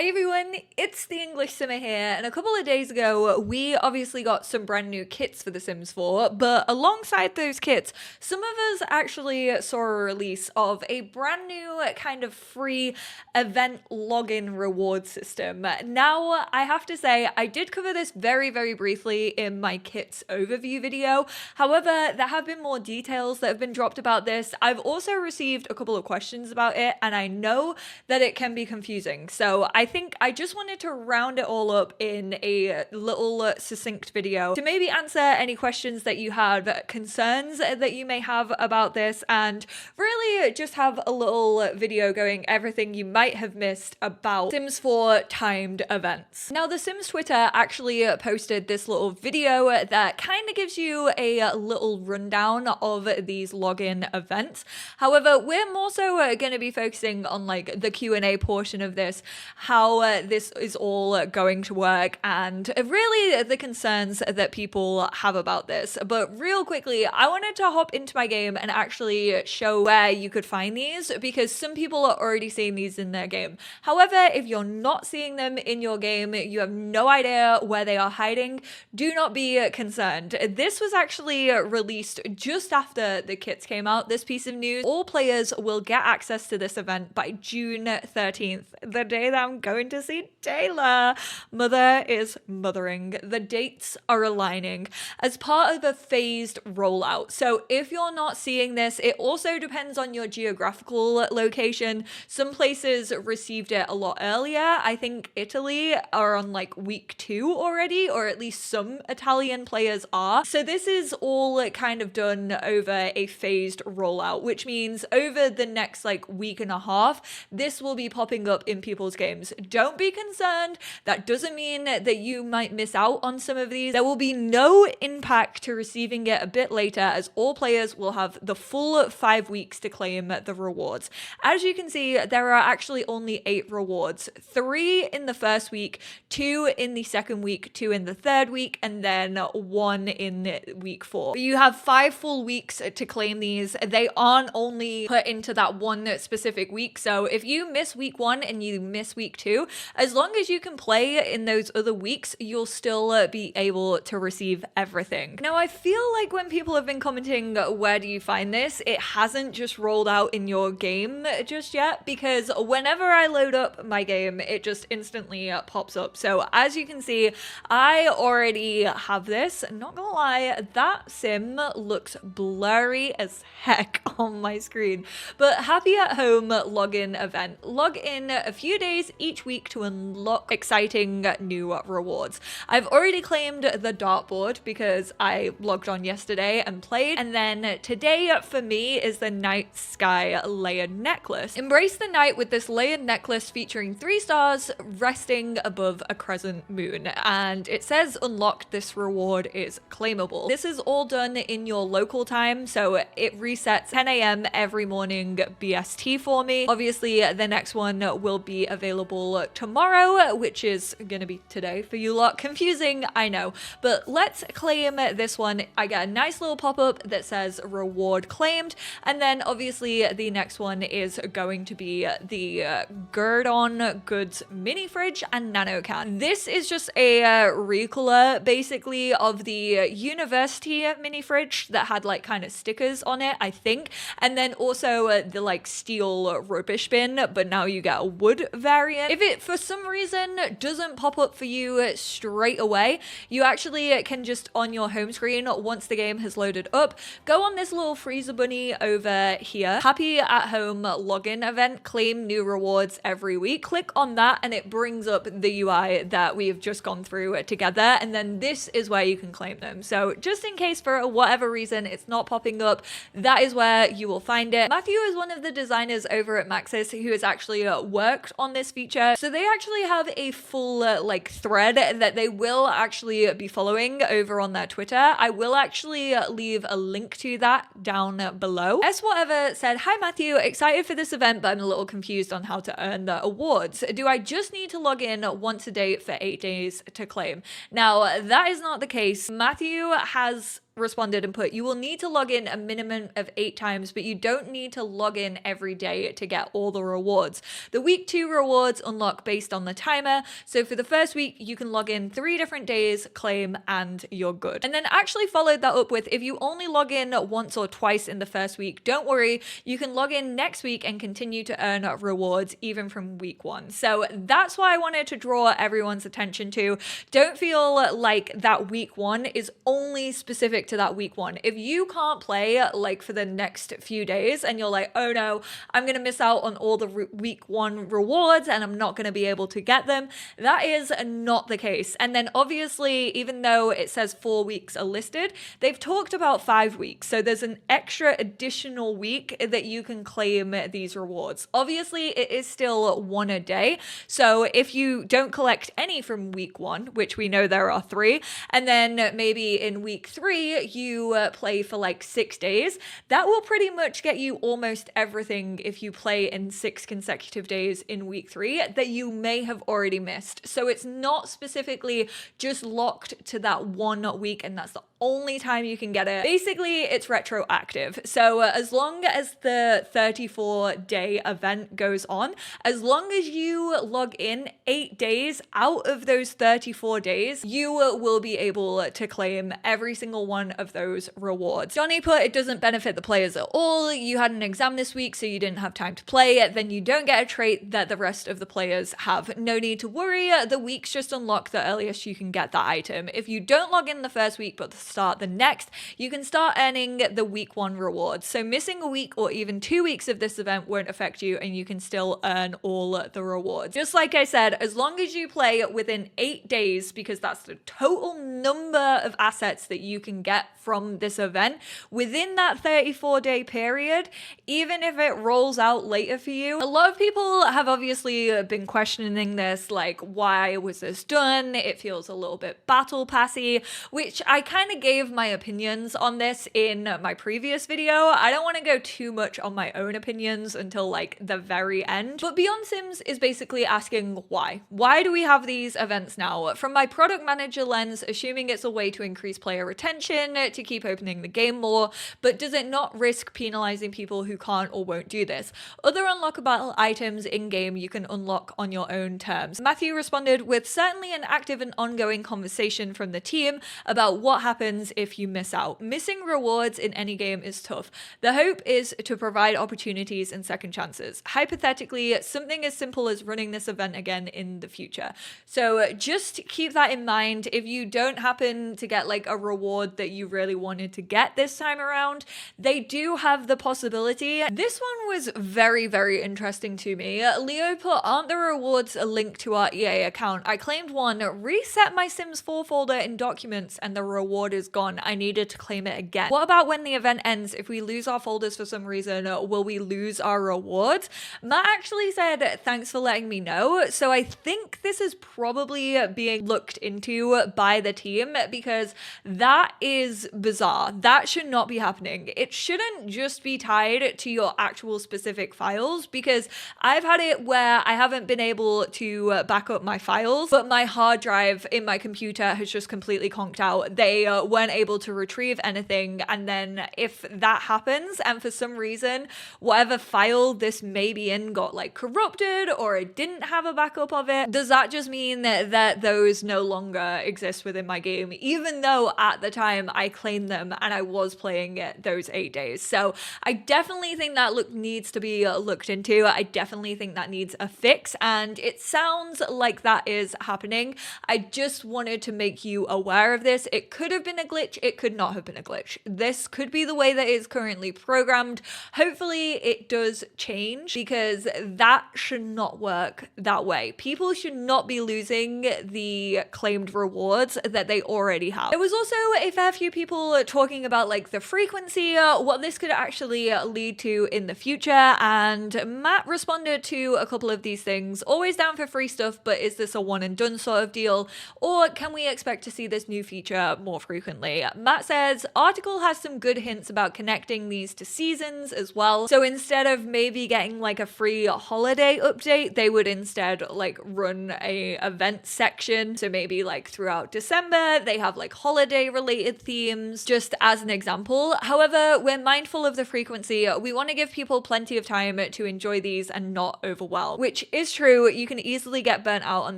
Hi everyone, it's the EnglishSimmer here, and a couple of days ago we obviously got some brand new kits for The Sims 4, but alongside those kits, some of us actually saw a release of a brand new kind of free event login reward system. Now, I have to say, I did cover this very briefly in my kits overview video. However, there have been more details that have been dropped about this. I've also received a couple of questions about it, and I know that it can be confusing. So I think I just wanted to round it all up in a little succinct video to maybe answer any questions that you have, concerns that you may have about this, and really just have a little video going everything you might have missed about Sims 4 timed events. Now, the Sims Twitter actually posted this little video that kind of gives you a little rundown of these login events. However, we're more so going to be focusing on like the Q&A portion of this, how this is all going to work, and really the concerns that people have about this. But real quickly, I wanted to hop into my game and actually show where you could find these, because some people are already seeing these in their game. However, if you're not seeing them in your game, you have no idea where they are hiding, do not be concerned. This was actually released just after the kits came out. This piece of news: all players will get access to this event by June 13th, the day that I'm going to see Taylor. Mother is mothering. The dates are aligning as part of a phased rollout. So if you're not seeing this, it also depends on your geographical location. Some places received it a lot earlier. I think Italy are on like week 2 already, or at least some Italian players are. So this is all kind of done over a phased rollout, which means over the next like week and a half, this will be popping up in people's games. Don't be concerned. That doesn't mean that you might miss out on some of these. There will be no impact to receiving it a bit later, as all players will have the full 5 weeks to claim the rewards. As you can see, there are actually only 8 rewards. 3 in the first week, 2 in the second week, 2 in the third week, and then 1 in week 4. You have 5 full weeks to claim these. They aren't only put into that one specific week. So if you miss week 1 and you miss week 2, as long as you can play in those other weeks, you'll still be able to receive everything. Now, I feel like when people have been commenting, where do you find this? It hasn't just rolled out in your game just yet, because whenever I load up my game, it just instantly pops up. So as you can see, I already have this. Not gonna lie, that sim looks blurry as heck on my screen. But happy at home login event. Log in a few days each week to unlock exciting new rewards. I've already claimed the dartboard because I logged on yesterday and played, and then today for me is the night sky layered necklace. Embrace the night with this layered necklace featuring 3 stars resting above a crescent moon, and it says unlocked. This reward is claimable. This is all done in your local time, so it resets 10 a.m. every morning BST for me. Obviously, the next one will be available tomorrow, which is gonna be today for you lot. Confusing, I know, but let's claim this one. I get a nice little pop-up that says reward claimed, and then obviously the next one is going to be the Gurdon Goods mini fridge and nano can. This is just a recolor basically of the university mini fridge that had like kind of stickers on it, I think, and then also the like steel rubbish bin, but now you get a wood variant. If it for some reason doesn't pop up for you straight away, you actually can just on your home screen, once the game has loaded up, go on this little freezer bunny over here, happy at home login event, claim new rewards every week. Click on that and it brings up the UI that we've just gone through together, and then this is where you can claim them. So just in case for whatever reason it's not popping up, that is where you will find it. Matthew is one of the designers over at Maxis who has actually worked on this feature, so they actually have a full like thread that they will actually be following over on their Twitter. I will actually leave a link to that down below. S whatever said, hi Matthew, excited for this event, but I'm a little confused on how to earn the awards. Do I just need to log in once a day for 8 days to claim? Now, that is not the case. Matthew has responded and put, you will need to log in a minimum of 8 times, but you don't need to log in every day to get all the rewards. The week 2 rewards unlock based on the timer. So for the first week, you can log in 3 different days, claim, and you're good. And then actually followed that up with, if you only log in once or twice in the first week, don't worry, you can log in next week and continue to earn rewards even from week 1. So that's why I wanted to draw everyone's attention to. Don't feel like that week 1 is only specific to that week 1. If you can't play like for the next few days and you're like, oh no, I'm gonna miss out on all the week 1 rewards and I'm not gonna be able to get them, that is not the case. And then obviously, even though it says 4 weeks are listed, they've talked about 5 weeks. So there's an extra additional week that you can claim these rewards. Obviously, it is still 1 a day. So if you don't collect any from week 1, which we know there are 3, and then maybe in week 3, you play for like 6 days, that will pretty much get you almost everything if you play in 6 consecutive days in week 3 that you may have already missed. So it's not specifically just locked to that 1 week and that's the only time you can get it. Basically, it's retroactive. So as long as the 34-day event goes on, as long as you log in 8 days out of those 34 days, you will be able to claim every single one of those rewards. Johnny put, it doesn't benefit the players at all. You had an exam this week, so you didn't have time to play. Then you don't get a trait that the rest of the players have. No need to worry. The weeks just unlock the earliest you can get that item. If you don't log in the first week, but start the next, you can start earning the week 1 rewards. So missing a week or even 2 weeks of this event won't affect you and you can still earn all the rewards. Just like I said, as long as you play within 8 days, because that's the total number of assets that you can get from this event within that 34-day period, even if it rolls out later for you. A lot of people have obviously been questioning this, like, why was this done? It feels a little bit battle passy, which I kind of gave my opinions on this in my previous video. I don't want to go too much on my own opinions until like the very end, but Beyond Sims is basically asking why. Why do we have these events now? From my product manager lens, assuming it's a way to increase player retention, to keep opening the game more, but does it not risk penalizing people who can't or won't do this? Other unlockable items in-game you can unlock on your own terms. Matthew responded with, certainly an active and ongoing conversation from the team about what happens if you miss out. Missing rewards in any game is tough. The hope is to provide opportunities and second chances. Hypothetically, something as simple as running this event again in the future. So just keep that in mind. If you don't happen to get like a reward that you really wanted to get this time around, they do have the possibility. This one was very, very interesting to me. Leo put, aren't the rewards a link to our EA account? I claimed one, reset my Sims 4 folder in documents and the reward is gone. I needed to claim it again. What about when the event ends? If we lose our folders for some reason, will we lose our rewards? Matt actually said, thanks for letting me know. So I think this is probably being looked into by the team because that is bizarre. That should not be happening. It shouldn't just be tied to your actual specific files, because I've had it where I haven't been able to back up my files, but my hard drive in my computer has just completely conked out. They weren't able to retrieve anything. And then if that happens and for some reason whatever file this may be in got like corrupted or it didn't have a backup of it, does that just mean that those no longer exist within my game, even though at the time I claimed them and I was playing it those 8 days? So I definitely think that needs to be looked into. I definitely think that needs a fix, and it sounds like that is happening. I just wanted to make you aware of this. It could have been a glitch, it could not have been a glitch. This could be the way that it's currently programmed. Hopefully it does change, because that should not work that way. People should not be losing the claimed rewards that they already have. There was also a fair few people talking about like the frequency, what this could actually lead to in the future, and Matt responded to a couple of these things. Always down for free stuff, but is this a one and done sort of deal, or can we expect to see this new feature more frequently? Matt says, article has some good hints about connecting these to seasons as well. So instead of maybe getting like a free holiday update, they would instead like run a event section. So maybe like throughout December, they have like holiday related themes, just as an example. However, we're mindful of the frequency. We want to give people plenty of time to enjoy these and not overwhelm, which is true. You can easily get burnt out on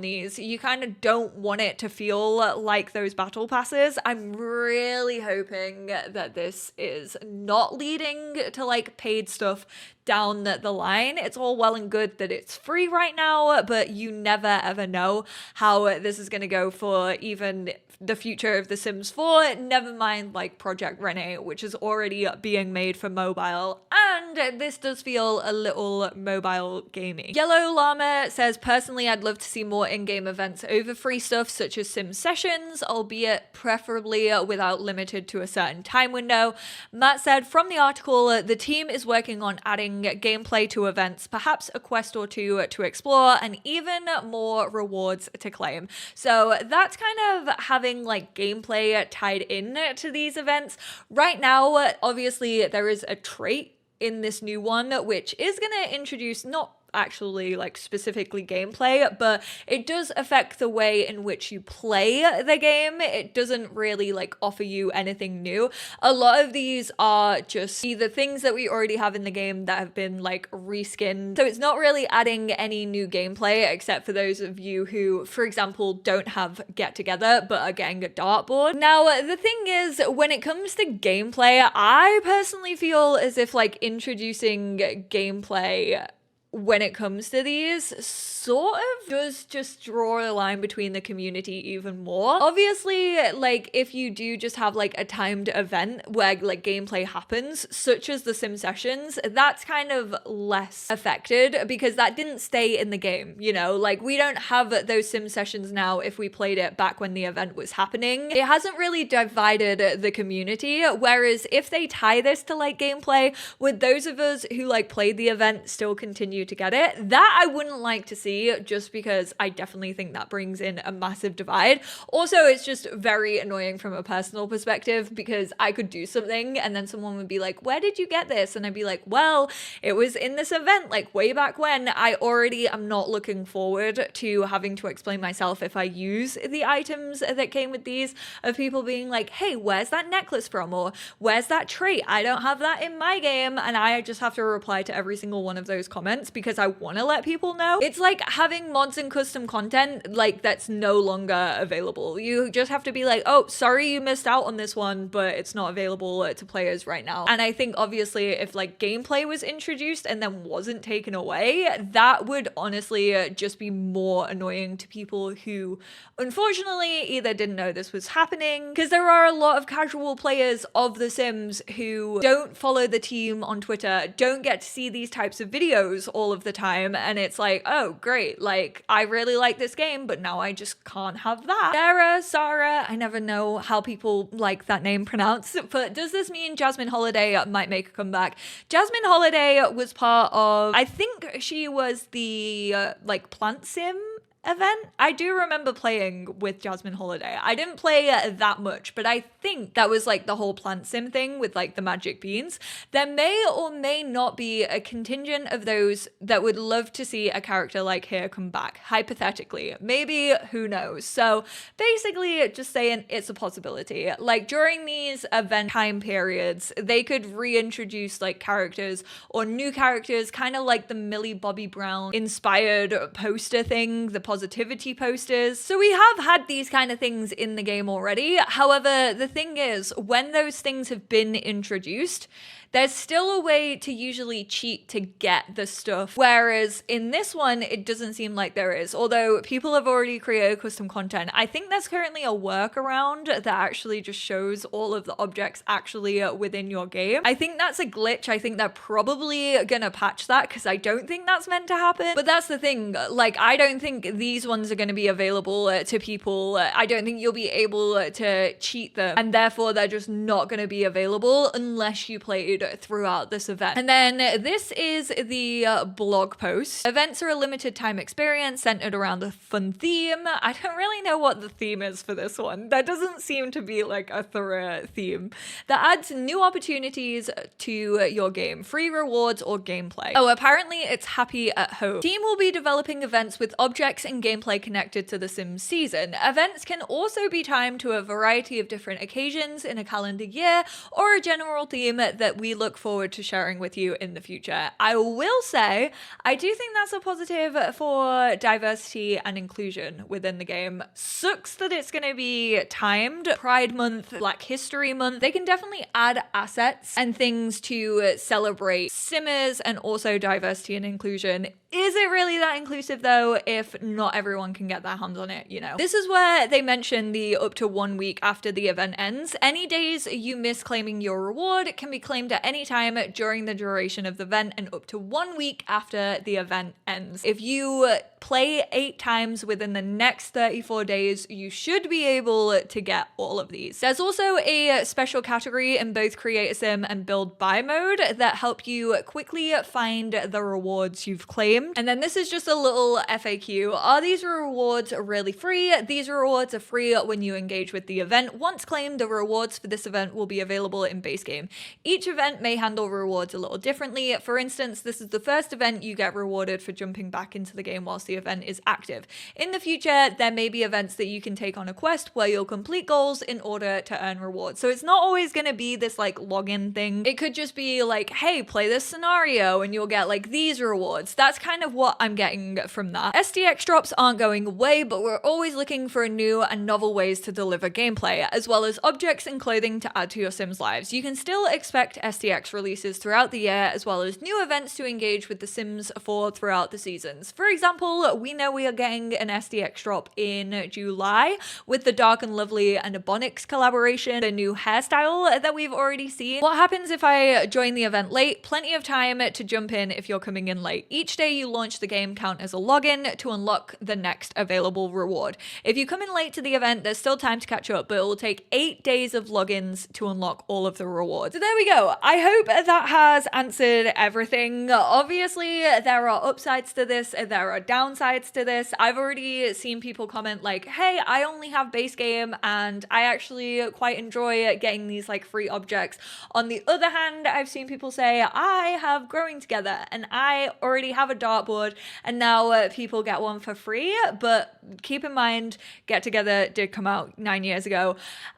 these. You kind of don't want it to feel like those battle passes. I'm really hoping that this is not leading to like paid stuff down the line. It's all well and good that it's free right now, but you never ever know how this is going to go for even the future of The Sims 4, never mind like Project Rene, which is already being made for mobile, and this does feel a little mobile gamey. Yellow Llama says, personally, I'd love to see more in-game events over free stuff such as Sim sessions, albeit preferably without limited to a certain time window. Matt said, from the article, the team is working on adding gameplay to events, perhaps a quest or two to explore, and even more rewards to claim. So that's kind of having like gameplay tied in to these events. Right now, obviously, there is a trait in this new one, which is going to introduce not actually like specifically gameplay, but it does affect the way in which you play the game. It doesn't really like offer you anything new. A lot of these are just either things that we already have in the game that have been like reskinned. So it's not really adding any new gameplay except for those of you who, for example, don't have Get Together but are getting a dartboard. Now, the thing is, when it comes to gameplay, I personally feel as if like introducing gameplay when it comes to these sort of does just draw a line between the community even more. Obviously, like if you do just have like a timed event where like gameplay happens, such as the Sim sessions, that's kind of less affected because that didn't stay in the game, you know? Like we don't have those Sim sessions now if we played it back when the event was happening. It hasn't really divided the community, whereas if they tie this to like gameplay, would those of us who like played the event still continue to get it? That I wouldn't like to see, just because I definitely think that brings in a massive divide. Also, it's just very annoying from a personal perspective because I could do something and then someone would be like, where did you get this? And I'd be like, well, it was in this event like way back when. I already am not looking forward to having to explain myself if I use the items that came with these, of people being like, hey, where's that necklace from? Or where's that trait? I don't have that in my game. And I just have to reply to every single one of those comments because I want to let people know. It's like having mods and custom content like that's no longer available. You just have to be like, oh, sorry you missed out on this one, but it's not available to players right now. And I think obviously if like gameplay was introduced and then wasn't taken away, that would honestly just be more annoying to people who unfortunately either didn't know this was happening, because there are a lot of casual players of The Sims who don't follow the team on Twitter, don't get to see these types of videos all of the time, and it's like, oh great, like I really like this game, but now I just can't have that. Sarah, I never know how people like that name pronounced, but does this mean Jasmine Holiday might make a comeback? Jasmine Holiday was part of, I think she was the like Plant Sim event. I do remember playing with Jasmine Holiday. I didn't play that much, but I think that was like the whole plant sim thing with like the magic beans. There may or may not be a contingent of those that would love to see a character like her come back, hypothetically. Maybe, who knows? So basically just saying it's a possibility. Like during these event time periods, they could reintroduce like characters or new characters, kind of like the Millie Bobby Brown inspired poster thing, the positivity posters. So we have had these kind of things in the game already. However, the thing is, when those things have been introduced, there's still a way to usually cheat to get the stuff. Whereas in this one, it doesn't seem like there is. Although people have already created custom content. I think there's currently a workaround that actually just shows all of the objects actually within your game. I think that's a glitch. I think they're probably gonna patch that because I don't think that's meant to happen. But that's the thing. Like, I don't think these ones are gonna be available to people. I don't think you'll be able to cheat them. And therefore, they're just not gonna be available unless you played played throughout this event. And then this is the blog post. Events are a limited time experience centered around a fun theme. I don't really know what the theme is for this one. That doesn't seem to be like a thorough theme. That adds new opportunities to your game, free rewards or gameplay. Oh, apparently it's happy at home. Team will be developing events with objects and gameplay connected to the Sims season. Events can also be timed to a variety of different occasions in a calendar year or a general theme that we look forward to sharing with you in the future. I will say, I do think that's a positive for diversity and inclusion within the game. Sucks that it's going to be timed. Pride Month, Black History Month, they can definitely add assets and things to celebrate Simmers and also diversity and inclusion. Is it really that inclusive though if not everyone can get their hands on it, you know? This is where they mention the up to 1 week after the event ends. Any days you miss claiming your reward can be claimed at any time during the duration of the event and up to 1 week after the event ends. If you play 8 times within the next 34 days, you should be able to get all of these. There's also a special category in both Create a Sim and Build By mode that help you quickly find the rewards you've claimed. And then this is just a little FAQ. Are these rewards really free? These rewards are free when you engage with the event. Once claimed, the rewards for this event will be available in base game. Each event may handle rewards a little differently. For instance, this is the first event you get rewarded for jumping back into the game whilst the event is active. In the future, there may be events that you can take on a quest where you'll complete goals in order to earn rewards. So it's not always going to be this like login thing. It could just be like, hey, play this scenario and you'll get like these rewards. That's kind of what I'm getting from that. SDX drops aren't going away, but we're always looking for new and novel ways to deliver gameplay, as well as objects and clothing to add to your Sims lives. You can still expect SDX releases throughout the year, as well as new events to engage with the Sims for throughout the seasons. For example, we know we are getting an SDX drop in July with the Dark and Lovely and Ebonics collaboration, the new hairstyle that we've already seen. What happens if I join the event late? Plenty of time to jump in if you're coming in late. Each day you launch the game count as a login to unlock the next available reward. If you come in late to the event, there's still time to catch up, but it will take 8 days of logins to unlock all of the rewards. So there we go. I hope that has answered everything. Obviously, there are upsides to this, there are downsides to this. I've already seen people comment like, hey, I only have base game and I actually quite enjoy getting these like free objects. On the other hand, I've seen people say, I have Growing Together and I already have a dartboard and now people get one for free. But keep in mind, Get Together did come out 9 years ago.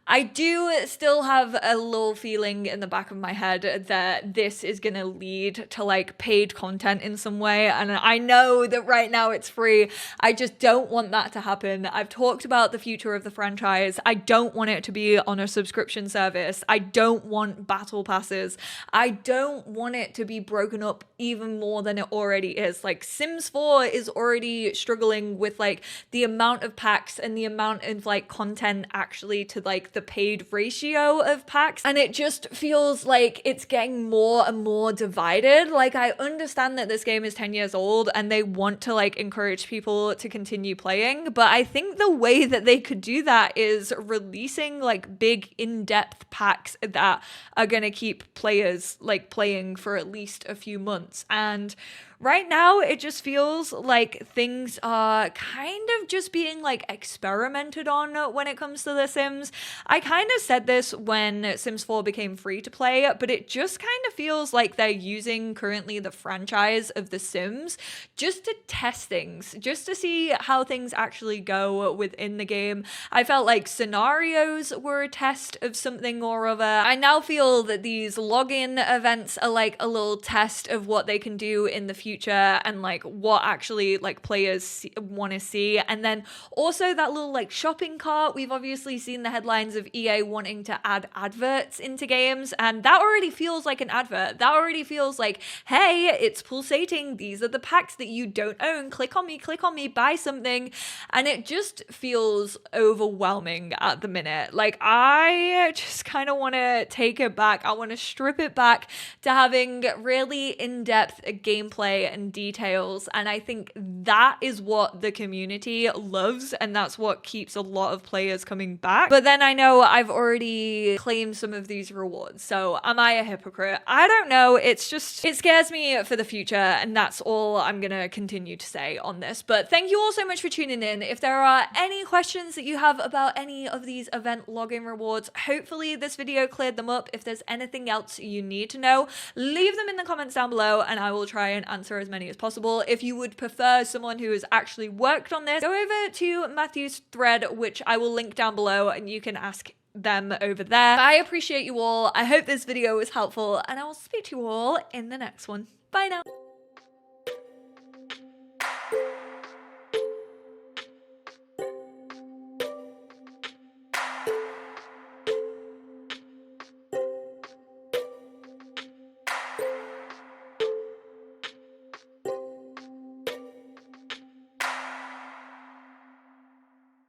I do still have a little feeling in the back of my head that this is going to lead to like paid content in some way. And I know that right now it's free. I just don't want that to happen. I've talked about the future of the franchise. I don't want it to be on a subscription service. I don't want battle passes. I don't want it to be broken up even more than it already is. Like Sims 4 is already struggling with like the amount of packs and the amount of like content actually to like the paid ratio of packs, and it just feels like it's getting more and more divided. Like I understand that this game is 10 years old and they want to like encourage people to continue playing, but I think the way that they could do that is releasing like big in-depth packs that are gonna keep players like playing for at least a few months. And right now, it just feels like things are kind of just being like experimented on when it comes to The Sims. I kind of said this when Sims 4 became free to play, but it just kind of feels like they're using currently the franchise of The Sims just to test things, just to see how things actually go within the game. I felt like scenarios were a test of something or other. I now feel that these login events are like a little test of what they can do in the future and like what actually like players want to see. And then also that little like shopping cart, we've obviously seen the headlines of EA wanting to add adverts into games, and that already feels like an advert. That already feels like, hey, it's pulsating, these are the packs that you don't own, click on me, buy something. And it just feels overwhelming at the minute. Like I just kind of want to take it back. I want to strip it back to having really in-depth gameplay gameplay and details, and I think that is what the community loves, and that's what keeps a lot of players coming back. But then I know I've already claimed some of these rewards, so am I a hypocrite? I don't know. It's just, it scares me for the future, and that's all I'm gonna continue to say on this. But thank you all so much for tuning in. If there are any questions that you have about any of these event login rewards, hopefully this video cleared them up. If there's anything else you need to know, leave them in the comments down below and I will try and answer as many as possible. If you would prefer someone who has actually worked on this, go over to Matthew's thread, which I will link down below, and you can ask them over there. I appreciate you all. I hope this video was helpful, and I will speak to you all in the next one. Bye now.